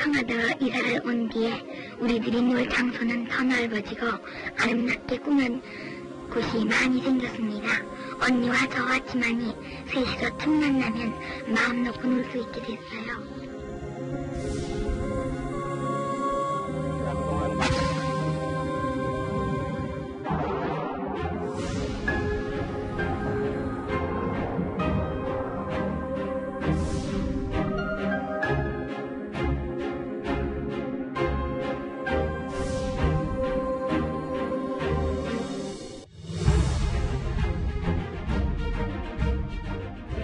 청와대 이사를 온 뒤에 우리들이 놀 장소는 더 넓어지고 아름답게 꾸민 곳이 많이 생겼습니다. 언니와 저와 지만이 셋이서 틈만 나면 마음 놓고 놀 수 있게 됐어요.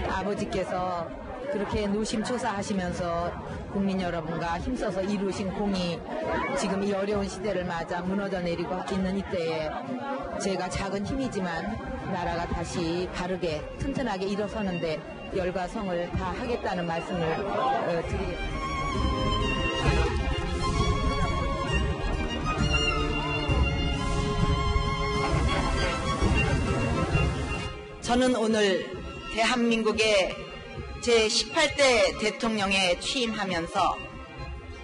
아버지께서 그렇게 노심초사하시면서 국민 여러분과 힘써서 이루신 공이 지금 이 어려운 시대를 맞아 무너져 내리고 있는 이때에 제가 작은 힘이지만 나라가 다시 바르게 튼튼하게 일어서는데 열과 성을 다 하겠다는 말씀을 드리겠습니다. 저는 오늘 대한민국의 제18대 대통령에 취임하면서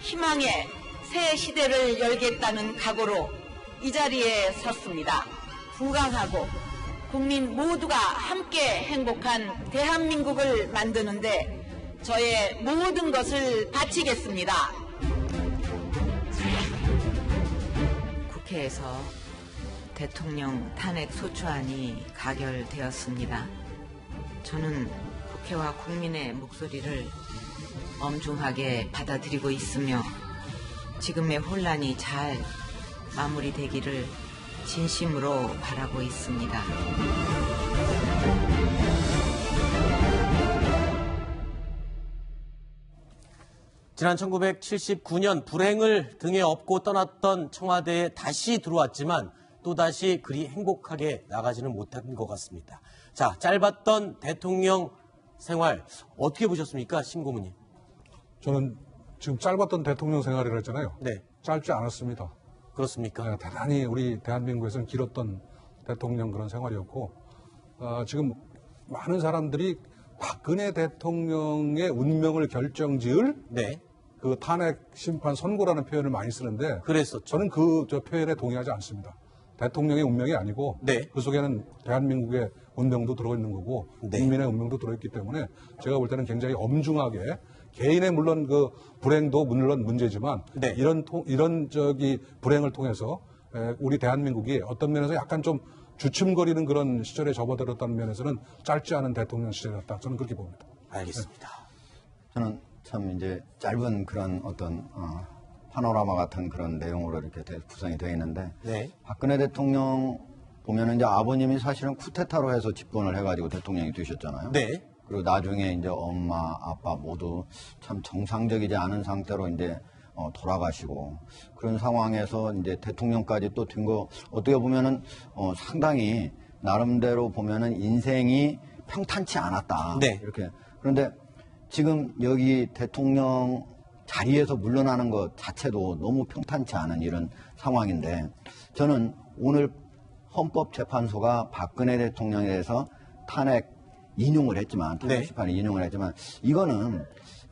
희망의 새 시대를 열겠다는 각오로 이 자리에 섰습니다. 부강하고 국민 모두가 함께 행복한 대한민국을 만드는데 저의 모든 것을 바치겠습니다. 국회에서 대통령 탄핵 소추안이 가결되었습니다. 저는 국회와 국민의 목소리를 엄중하게 받아들이고 있으며 지금의 혼란이 잘 마무리되기를 진심으로 바라고 있습니다. 지난 1979년 불행을 등에 업고 떠났던 청와대에 다시 들어왔지만 또다시 그리 행복하게 나가지는 못한 것 같습니다. 자, 짧았던 대통령 생활 어떻게 보셨습니까, 심 고문님? 저는 지금 짧았던 대통령 생활이라 했잖아요. 네. 짧지 않았습니다. 그렇습니까? 네, 대단히 우리 대한민국에서는 길었던 대통령 그런 생활이었고 지금 많은 사람들이 박근혜 대통령의 운명을 결정지을 네. 그 탄핵 심판 선고라는 표현을 많이 쓰는데 그랬었죠. 저는 그 표현에 동의하지 않습니다. 대통령의 운명이 아니고 네. 그 속에는 대한민국의 운명도 들어있는 거고 네. 국민의 운명도 들어있기 때문에 제가 볼 때는 굉장히 엄중하게 개인의 물론 그 불행도 물론 문제지만 네. 이런 불행을 통해서 우리 대한민국이 어떤 면에서 약간 좀 주춤거리는 그런 시절에 접어들었다는 면에서는 짧지 않은 대통령 시절이었다. 저는 그렇게 봅니다. 알겠습니다. 저는 참 이제 짧은 그런 어떤 파노라마 같은 그런 내용으로 이렇게 구성이 되어 있는데 네. 박근혜 대통령 보면은 이제 아버님이 사실은 쿠데타로 해서 집권을 해가지고 대통령이 되셨잖아요. 네. 그리고 나중에 이제 엄마, 아빠 모두 참 정상적이지 않은 상태로 이제 돌아가시고 그런 상황에서 이제 대통령까지 또 된 거 어떻게 보면은 상당히 나름대로 보면은 인생이 평탄치 않았다. 네. 이렇게. 그런데 지금 여기 대통령 자리에서 물러나는 것 자체도 너무 평탄치 않은 이런 상황인데 저는 오늘 헌법재판소가 박근혜 대통령에 대해서 탄핵 인용을 했지만 탄핵 심판을 인용을 했지만 이거는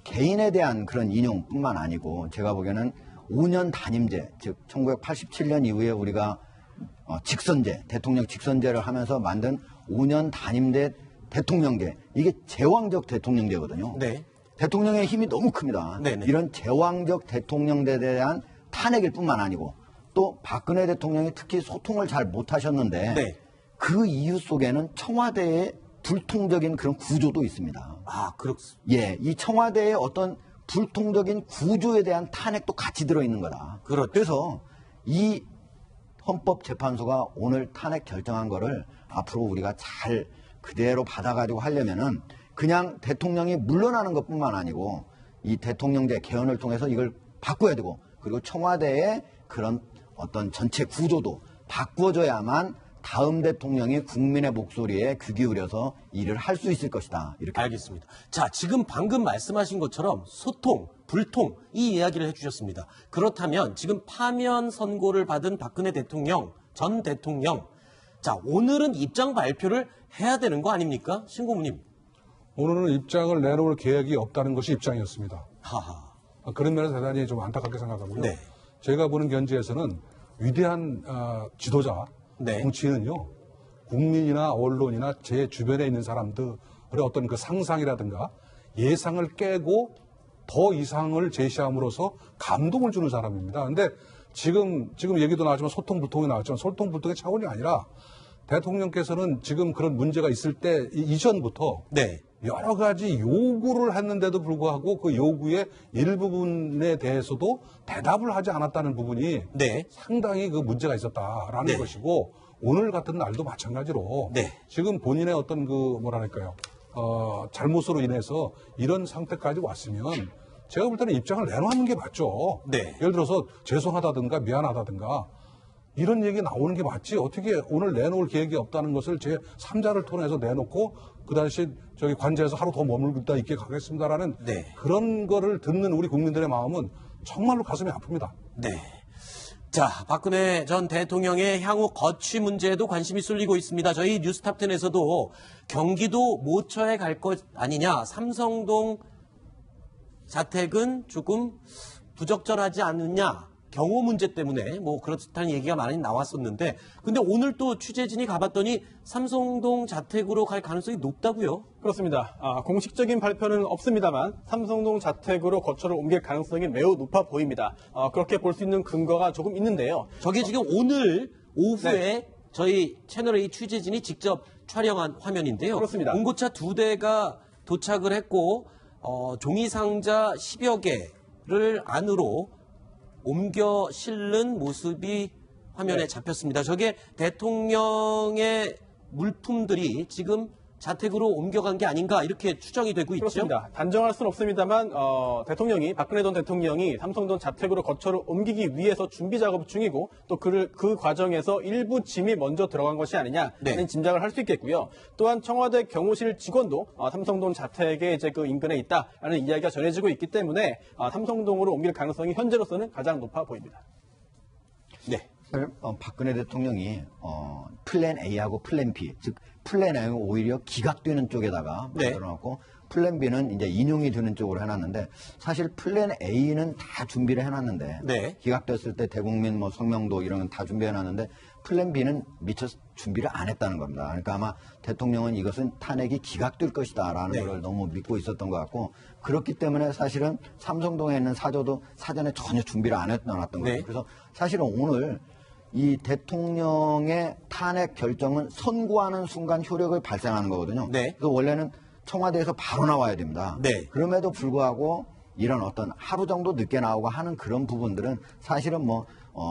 개인에 대한 그런 인용뿐만 아니고 제가 보기에는 5년 단임제 즉 1987년 이후에 우리가 직선제 대통령 직선제를 하면서 만든 5년 단임제 대통령제 이게 제왕적 대통령제거든요. 네. 대통령의 힘이 너무 큽니다. 네네. 이런 제왕적 대통령제에 대한 탄핵일 뿐만 아니고 또 박근혜 대통령이 특히 소통을 잘 못하셨는데 네. 그 이유 속에는 청와대의 불통적인 그런 구조도 있습니다. 아, 그렇습니다. 예, 이 청와대의 어떤 불통적인 구조에 대한 탄핵도 같이 들어있는 거다. 그렇죠. 그래서 이 헌법재판소가 오늘 탄핵 결정한 거를 앞으로 우리가 잘 그대로 받아가지고 하려면은 그냥 대통령이 물러나는 것뿐만 아니고 이 대통령제 개헌을 통해서 이걸 바꿔야 되고 그리고 청와대의 그런 어떤 전체 구조도 바꿔줘야만 다음 대통령이 국민의 목소리에 귀 기울여서 일을 할 수 있을 것이다. 이렇게 알겠습니다. 자, 지금 방금 말씀하신 것처럼 소통, 불통 이 이야기를 해주셨습니다. 그렇다면 지금 파면 선고를 받은 박근혜 대통령, 전 대통령 자, 오늘은 입장 발표를 해야 되는 거 아닙니까? 신 고문님. 오늘은 입장을 내놓을 계획이 없다는 것이 입장이었습니다. 하하. 그런 면에서 대단히 좀 안타깝게 생각하고요. 네. 제가 보는 견지에서는 위대한 지도자, 네. 정치인은요, 국민이나 언론이나 제 주변에 있는 사람들의 어떤 그 상상이라든가 예상을 깨고 더 이상을 제시함으로써 감동을 주는 사람입니다. 근데 지금 얘기도 나왔지만 소통불통이 나왔지만 소통불통의 차원이 아니라 대통령께서는 지금 그런 문제가 있을 때 이전부터 네. 여러 가지 요구를 했는데도 불구하고 그 요구의 일부분에 대해서도 대답을 하지 않았다는 부분이 네. 상당히 그 문제가 있었다라는 네. 것이고 오늘 같은 날도 마찬가지로 네. 지금 본인의 어떤 그 뭐랄까요 잘못으로 인해서 이런 상태까지 왔으면 제가 볼 때는 입장을 내놓는 게 맞죠. 네. 예를 들어서 죄송하다든가 미안하다든가 이런 얘기 나오는 게 맞지 어떻게 오늘 내놓을 계획이 없다는 것을 제 3자를 통해서 내놓고 그 당시 저기 관제에서 하루 더 머물다 있게 가겠습니다라는 네. 그런 거를 듣는 우리 국민들의 마음은 정말로 가슴이 아픕니다. 네. 자, 박근혜 전 대통령의 향후 거취 문제에도 관심이 쏠리고 있습니다. 저희 뉴스탑10에서도 경기도 모처에 갈 것 아니냐, 삼성동 자택은 조금 부적절하지 않느냐, 경호 문제 때문에 뭐 그렇다는 얘기가 많이 나왔었는데, 근데 오늘 또 취재진이 가봤더니 삼성동 자택으로 갈 가능성이 높다고요? 그렇습니다. 공식적인 발표는 없습니다만 삼성동 자택으로 거처를 옮길 가능성이 매우 높아 보입니다. 그렇게 볼 수 있는 근거가 조금 있는데요. 저게 지금 오늘 오후에 네. 저희 채널A 취재진이 직접 촬영한 화면인데요. 그렇습니다. 봉고차 2대가 도착을 했고 종이 상자 10여 개를 안으로 옮겨 실는 모습이 화면에 네. 잡혔습니다. 저게 대통령의 물품들이 지금 자택으로 옮겨간 게 아닌가 이렇게 추정이 되고 있죠. 그렇습니다. 단정할 수는 없습니다만 대통령이 박근혜 전 대통령이 삼성동 자택으로 거처를 옮기기 위해서 준비 작업 중이고 또 그 과정에서 일부 짐이 먼저 들어간 것이 아니냐는 네. 짐작을 할 수 있겠고요. 또한 청와대 경호실 직원도 삼성동 자택에 이제 그 인근에 있다라는 이야기가 전해지고 있기 때문에 삼성동으로 옮길 가능성이 현재로서는 가장 높아 보입니다. 네. 박근혜 대통령이 플랜 A하고 플랜 B, 즉 플랜 A는 오히려 기각되는 쪽에다가 네. 만들어놨고 플랜 B는 이제 인용이 되는 쪽으로 해놨는데 사실 플랜 A는 다 준비를 해놨는데 네. 기각됐을 때 대국민 뭐 성명도 이런 건 다 준비해놨는데 플랜 B는 미처 준비를 안 했다는 겁니다. 그러니까 아마 대통령은 이것은 탄핵이 기각될 것이다라는 네. 걸 너무 믿고 있었던 것 같고 그렇기 때문에 사실은 삼성동에 있는 사저도 사전에 전혀 준비를 안 해놨던 거예요. 네. 그래서 사실은 오늘 이 대통령의 탄핵 결정은 선고하는 순간 효력을 발생하는 거거든요. 네. 그래서 원래는 청와대에서 바로 나와야 됩니다. 네. 그럼에도 불구하고 이런 어떤 하루 정도 늦게 나오고 하는 그런 부분들은 사실은 뭐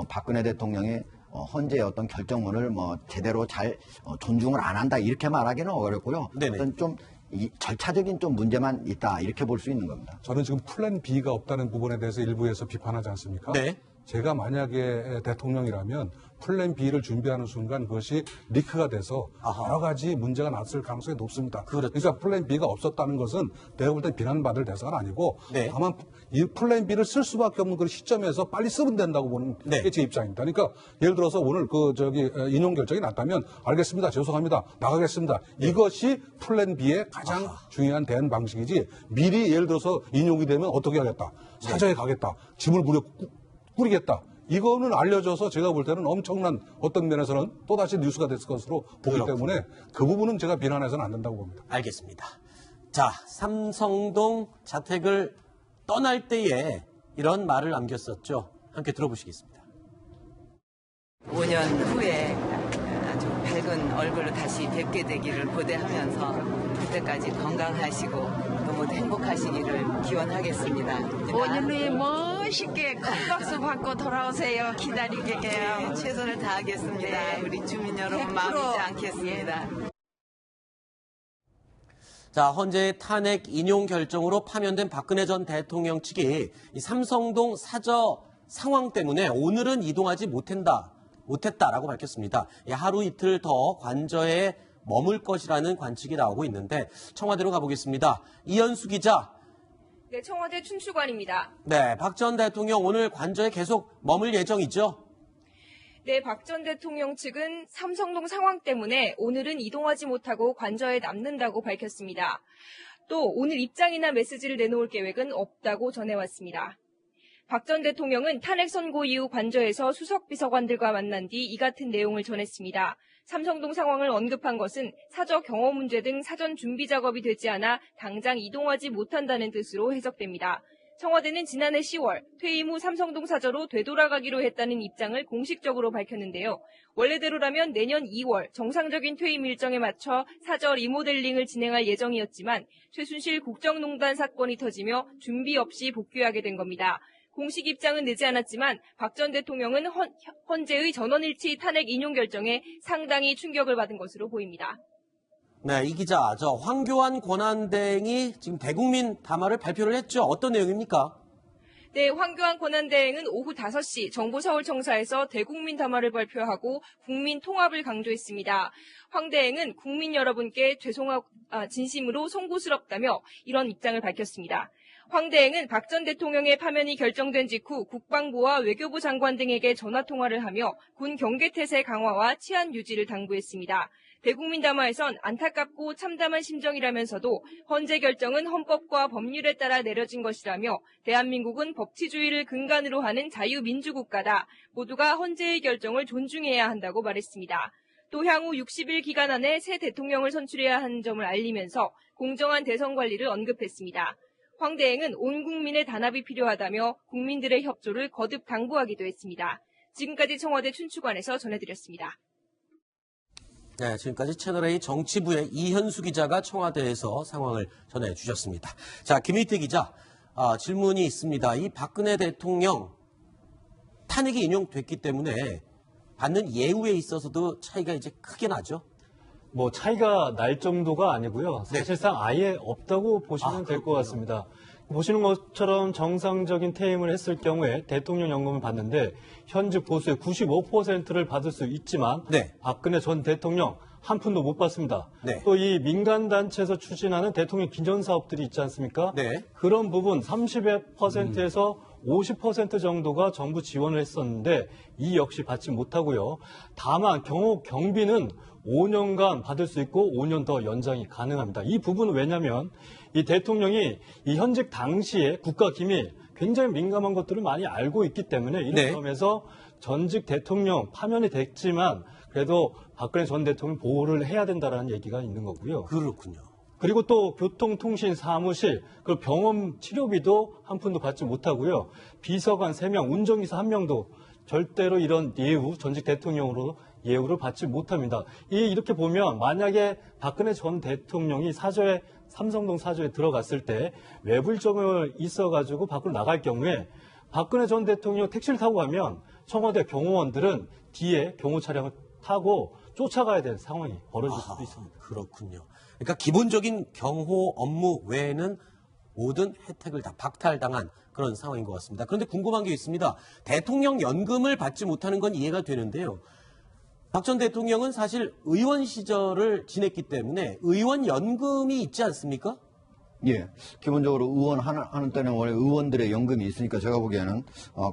박근혜 대통령의 헌재의 어떤 결정문을 뭐 제대로 잘 존중을 안 한다 이렇게 말하기는 어렵고요. 네네. 어떤 좀 이 절차적인 좀 문제만 있다 이렇게 볼 수 있는 겁니다. 저는 지금 플랜 B가 없다는 부분에 대해서 일부에서 비판하지 않습니까? 네. 제가 만약에 대통령이라면 플랜 B를 준비하는 순간 그것이 리크가 돼서 아하. 여러 가지 문제가 났을 가능성이 높습니다. 그렇죠. 그러니까 플랜 B가 없었다는 것은 내가 볼 때 비난받을 대상은 아니고 네. 다만 이 플랜 B를 쓸 수밖에 없는 그 시점에서 빨리 쓰면 된다고 보는 네. 게 제 입장입니다. 그러니까 예를 들어서 오늘 인용 결정이 났다면 알겠습니다. 죄송합니다. 나가겠습니다. 네. 이것이 플랜 B의 가장 중요한 대응 방식이지 미리 예를 들어서 인용이 되면 어떻게 하겠다. 사저에 가겠다. 짐을 꾸리겠다. 이거는 알려져서 제가 볼 때는 엄청난 어떤 면에서는 또다시 뉴스가 됐을 것으로 보기 그렇군요. 때문에 그 부분은 제가 비난해서는 안 된다고 봅니다. 알겠습니다. 자, 삼성동 자택을 떠날 때에 이런 말을 남겼었죠. 함께 들어보시겠습니다. 5년 후에 아주 밝은 얼굴로 다시 뵙게 되기를 고대하면서 그때까지 건강하시고 너무 행복하시기를 기원하겠습니다. 5년 후에 멋있게 큰 박수 받고 돌아오세요. 기다릴게요. 최선을 다하겠습니다. 네. 우리 주민 여러분 마음 잊지 않겠습니다. 자, 헌재의 탄핵 인용 결정으로 파면된 박근혜 전 대통령 측이 이 삼성동 사저 상황 때문에 오늘은 이동하지 못했다라고 밝혔습니다. 하루 이틀 더 관저에 머물 것이라는 관측이 나오고 있는데 청와대로 가보겠습니다. 이현수 기자. 네, 청와대 춘추관입니다. 네, 박 전 대통령 오늘 관저에 계속 머물 예정이죠? 네, 박 전 대통령 측은 삼성동 상황 때문에 오늘은 이동하지 못하고 관저에 남는다고 밝혔습니다. 또 오늘 입장이나 메시지를 내놓을 계획은 없다고 전해왔습니다. 박 전 대통령은 탄핵 선고 이후 관저에서 수석 비서관들과 만난 뒤 이 같은 내용을 전했습니다. 삼성동 상황을 언급한 것은 사저 경호 문제 등 사전 준비 작업이 되지 않아 당장 이동하지 못한다는 뜻으로 해석됩니다. 청와대는 지난해 10월 퇴임 후 삼성동 사저로 되돌아가기로 했다는 입장을 공식적으로 밝혔는데요. 원래대로라면 내년 2월 정상적인 퇴임 일정에 맞춰 사저 리모델링을 진행할 예정이었지만 최순실 국정농단 사건이 터지며 준비 없이 복귀하게 된 겁니다. 공식 입장은 내지 않았지만 박 전 대통령은 헌재의 전원일치 탄핵 인용 결정에 상당히 충격을 받은 것으로 보입니다. 네, 이 기자, 황교안 권한대행이 지금 대국민 담화를 발표를 했죠. 어떤 내용입니까? 네, 황교안 권한대행은 오후 5시 정부 서울청사에서 대국민 담화를 발표하고 국민 통합을 강조했습니다. 황 대행은 국민 여러분께 진심으로 송구스럽다며 이런 입장을 밝혔습니다. 황 대행은 박 전 대통령의 파면이 결정된 직후 국방부와 외교부 장관 등에게 전화통화를 하며 군 경계태세 강화와 치안 유지를 당부했습니다. 대국민 담화에선 안타깝고 참담한 심정이라면서도 헌재 결정은 헌법과 법률에 따라 내려진 것이라며 대한민국은 법치주의를 근간으로 하는 자유민주국가다. 모두가 헌재의 결정을 존중해야 한다고 말했습니다. 또 향후 60일 기간 안에 새 대통령을 선출해야 하는 점을 알리면서 공정한 대선 관리를 언급했습니다. 황 대행은 온 국민의 단합이 필요하다며 국민들의 협조를 거듭 당부하기도 했습니다. 지금까지 청와대 춘추관에서 전해드렸습니다. 네, 지금까지 채널A 정치부의 이현수 기자가 청와대에서 상황을 전해주셨습니다. 자, 김희태 기자, 질문이 있습니다. 이 박근혜 대통령 탄핵이 인용됐기 때문에 받는 예우에 있어서도 차이가 이제 크게 나죠? 뭐 차이가 날 정도가 아니고요. 사실상 아예 없다고 보시면 될 것 같습니다. 보시는 것처럼 정상적인 퇴임을 했을 경우에 대통령 연금을 받는데 현직 보수의 95%를 받을 수 있지만 박근혜 전 대통령 한 푼도 못 받습니다. 또 이 민간단체에서 추진하는 대통령 기념사업들이 있지 않습니까? 그런 부분 30%에서 50% 정도가 정부 지원을 했었는데 이 역시 받지 못하고요. 다만 경비는 5년간 받을 수 있고 5년 더 연장이 가능합니다. 이 부분은 왜냐하면 이 대통령이 이 현직 당시에 국가기밀 굉장히 민감한 것들을 많이 알고 있기 때문에 이런 점에서 전직 대통령 파면이 됐지만 그래도 박근혜 전 대통령 보호를 해야 된다는 얘기가 있는 거고요. 그렇군요. 그리고 또 교통통신 사무실, 그 병원 치료비도 한 푼도 받지 못하고요. 비서관 3명, 운전기사 1명도 절대로 이런 예우, 전직 대통령으로 예우를 받지 못합니다. 이렇게 보면 만약에 박근혜 전 대통령이 삼성동 사저에 들어갔을 때 외부 일정을 있어가지고 밖으로 나갈 경우에 박근혜 전 대통령 택시를 타고 가면 청와대 경호원들은 뒤에 경호 차량을 타고 쫓아가야 되는 상황이 벌어질 수도 있습니다. 그렇군요. 그러니까 기본적인 경호 업무 외에는 모든 혜택을 다 박탈당한 그런 상황인 것 같습니다. 그런데 궁금한 게 있습니다. 대통령 연금을 받지 못하는 건 이해가 되는데요. 박 전 대통령은 사실 의원 시절을 지냈기 때문에 의원 연금이 있지 않습니까? 예. 기본적으로 의원 하는 때는 원래 의원들의 연금이 있으니까 제가 보기에는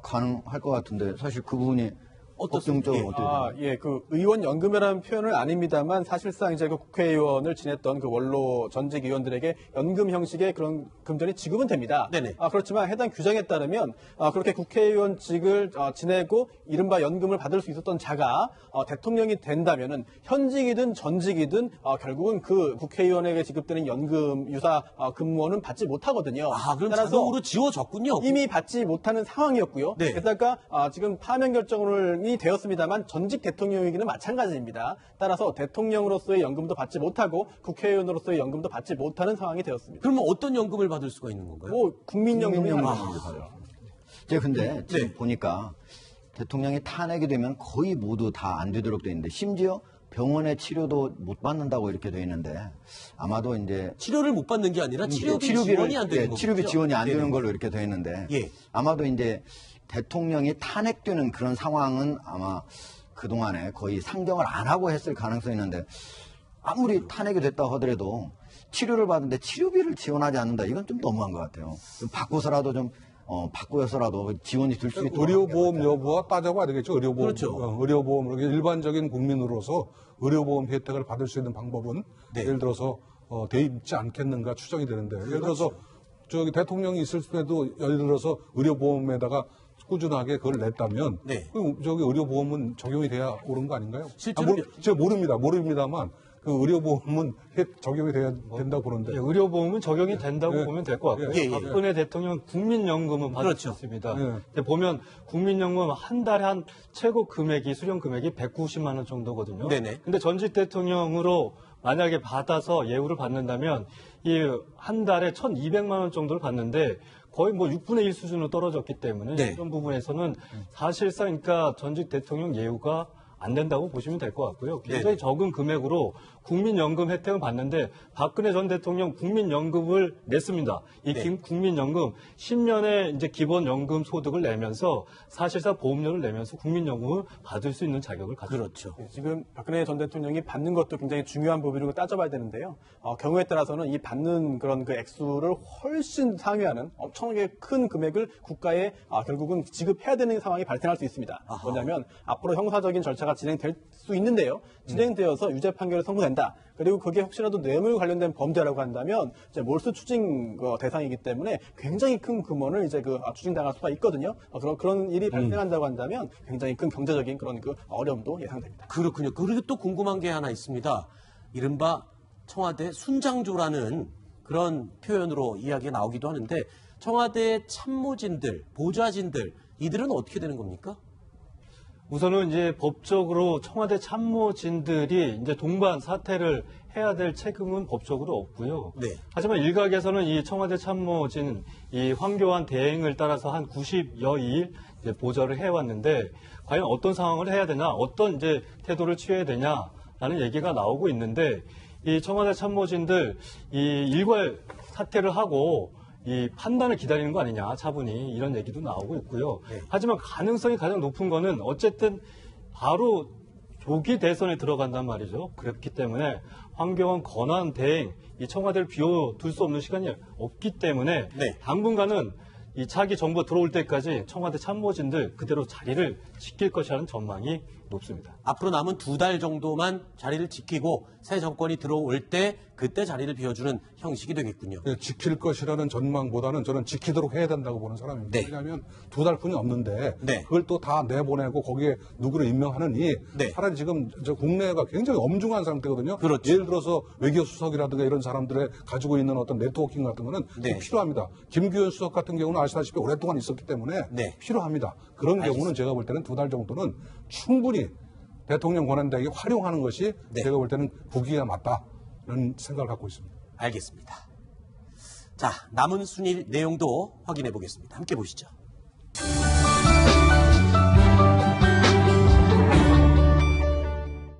가능할 것 같은데 사실 그 부분이 법정적으로 어떻게 되나요? 그 의원 연금이라는 표현은 아닙니다만 사실상 이제 그 국회의원을 지냈던 그 원로 전직 의원들에게 연금 형식의 그런 금전이 지급은 됩니다. 그렇지만 해당 규정에 따르면 그렇게 국회의원직을 지내고 이른바 연금을 받을 수 있었던 자가 대통령이 된다면은 현직이든 전직이든 결국은 그 국회의원에게 지급되는 연금 유사 근무원은 받지 못하거든요. 그럼 자동으로 지워졌군요. 이미 받지 못하는 상황이었고요. 게다가 지금 파면 결정을 되었습니다만 전직 대통령이기는 마찬가지입니다. 따라서 대통령으로서의 연금도 받지 못하고 국회의원으로서의 연금도 받지 못하는 상황이 되었습니다. 그러면 어떤 연금을 받을 수가 있는 건가요? 국민연금이 제가 근데 지금 보니까 대통령이 탄핵이 되면 거의 모두 다 안 되도록 돼 있는데 심지어 병원의 치료도 못 받는다고 이렇게 돼 있는데 아마도 이제 치료를 못 받는 게 아니라 치료비 지원이 안 되는 거죠. 치료비 지원이 안 되는 걸로 이렇게 돼 있는데 아마도 이제 대통령이 탄핵되는 그런 상황은 아마 그동안에 거의 상정을 안 하고 했을 가능성이 있는데 아무리 탄핵이 됐다 하더라도 치료를 받는데 치료비를 지원하지 않는다. 이건 좀 너무한 것 같아요. 좀 바꿔서라도 바꾸어서라도 지원이 될 수 있도록. 의료보험 여부와 따져봐야 되겠죠. 의료보험. 의료보험. 일반적인 국민으로서 의료보험 혜택을 받을 수 있는 방법은 예를 들어서 돼 있지 않겠는가 추정이 되는데 예를 들어서 저기 대통령이 있을 때도 예를 들어서 의료보험에다가 꾸준하게 그걸 냈다면 저기 의료보험은 적용이 돼야 옳은 거 아닌가요? 실제로 제가 모릅니다만 그 의료보험은 적용이 돼야 된다고 보는데 의료보험은 적용이 된다고 보면 될 것 같고요. 박근혜 대통령 국민연금은 받을 수 있습니다. 근데 보면 국민연금 한 달에 한 최고 금액이 수령 금액이 190만 원 정도거든요. 근데 전직 대통령으로 만약에 받아서 예우를 받는다면 이 한 달에 1,200만 원 정도를 받는데 거의 뭐 6분의 1 수준으로 떨어졌기 때문에 이런 부분에서는 사실상 그러니까 전직 대통령 예우가 안 된다고 보시면 될 것 같고요. 굉장히 적은 금액으로 국민연금 혜택을 받는데 박근혜 전 대통령 국민연금을 냈습니다. 이 국민연금 10년의 이제 기본연금 소득을 내면서 사실상 보험료를 내면서 국민연금을 받을 수 있는 자격을 가지고 그렇죠. 지금 박근혜 전 대통령이 받는 것도 굉장히 중요한 부분이고 따져봐야 되는데요. 경우에 따라서는 이 받는 그런 그 액수를 훨씬 상회하는 엄청나게 큰 금액을 국가에 결국은 지급해야 되는 상황이 발생할 수 있습니다. 뭐냐면 앞으로 형사적인 절차가 진행될 수 있는데요. 진행되어서 유죄 판결을 선고된다. 그리고 그게 혹시라도 뇌물 관련된 범죄라고 한다면 이제 몰수 추징 대상이기 때문에 굉장히 큰 금원을 이제 추징당할 수가 있거든요. 그런 일이 발생한다고 한다면 굉장히 큰 경제적인 그런 어려움도 예상됩니다. 그렇군요. 그리고 또 궁금한 게 하나 있습니다. 이른바 청와대 순장조라는 그런 표현으로 이야기가 나오기도 하는데 청와대 참모진들, 보좌진들 이들은 어떻게 되는 겁니까? 우선은 이제 법적으로 청와대 참모진들이 이제 동반 사퇴를 해야 될 책임은 법적으로 없고요. 하지만 일각에서는 이 청와대 참모진 이 황교안 대행을 따라서 한 90여일 이제 보좌를 해왔는데 과연 어떤 상황을 해야 되냐, 어떤 이제 태도를 취해야 되냐라는 얘기가 나오고 있는데 이 청와대 참모진들 이 일괄 사퇴를 하고 이 판단을 기다리는 거 아니냐, 차분히 이런 얘기도 나오고 있고요. 하지만 가능성이 가장 높은 거는 어쨌든 바로 조기 대선에 들어간단 말이죠. 그렇기 때문에 황교안 권한 대행, 이 청와대를 비워둘 수 없는 시간이 없기 때문에 당분간은 이 차기 정부 들어올 때까지 청와대 참모진들 그대로 자리를 지킬 것이라는 전망이 높습니다. 앞으로 남은 2달 정도만 자리를 지키고 새 정권이 들어올 때 그때 자리를 비워주는 형식이 되겠군요. 지킬 것이라는 전망보다는 저는 지키도록 해야 된다고 보는 사람입니다. 왜냐하면 2달뿐이 없는데 그걸 또 다 내보내고 거기에 누구를 임명하느니 차라리 지금 저 국내가 굉장히 엄중한 상태거든요. 예를 들어서 외교수석이라든가 이런 사람들의 가지고 있는 어떤 네트워킹 같은 거는 필요합니다. 김규현 수석 같은 경우는 아시다시피 오랫동안 있었기 때문에 필요합니다. 그런 경우는 제가 볼 때는 2달 정도는 충분히 대통령 권한대행이 활용하는 것이 제가 볼 때는 국익에 맞다는 생각을 갖고 있습니다. 알겠습니다. 자, 남은 순일 내용도 확인해 보겠습니다. 함께 보시죠.